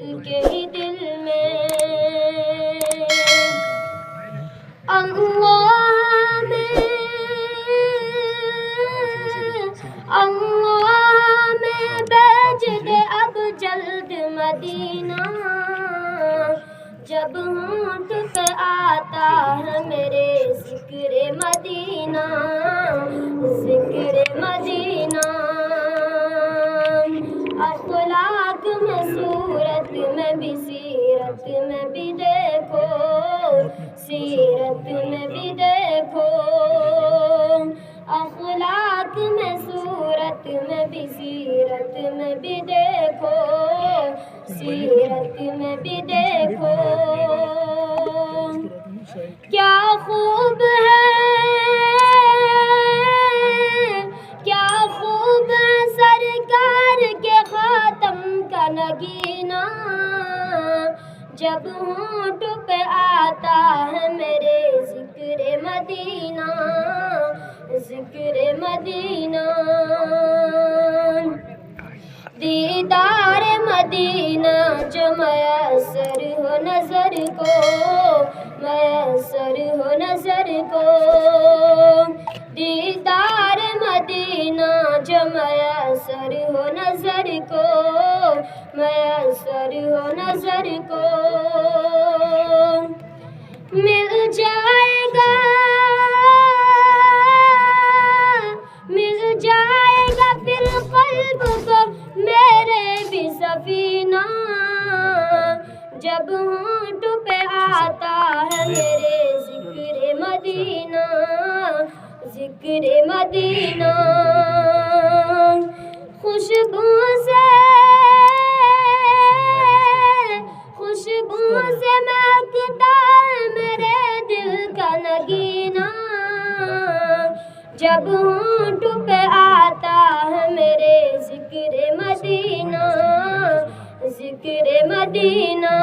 के ही दिल में। अल्लाह में भेज दे अब जल्द मदीना। जब होंठ पे आता है मेरे ज़िक्र मदीना, ज़िक्र मदीना। अखलाक में सूरत में भी सीरत में भी देखो, सीरत में भी देखो। अखलाक में सूरत में भी सीरत में भी देखो, सीरत में भी देखो। क्या खूब है, क्या खूब है सरकार के खातम का नगीना। जब होंठ पे आता है मेरे ज़िक्र मदीना, ज़िक्र मदीना। दीदार मदीना जो मयसर हो नज़र को, मयसर हो नज़र को। दीदार मदीना जो मयसर हो नज़र को, मयसर हो नज़र को। मिल जाएगा, मिल जाएगा फिर क़ल्ब को मेरे भी सफीना। जब होंठ पे आता है मेरे ज़िक्र मदीना, ज़िक्र मदीना। खुशबू से, खुशबू से महकता है मेरे दिल का नगीना। जब होंठ पे आता है मेरे ज़िक्र मदीना, ज़िक्र मदीना।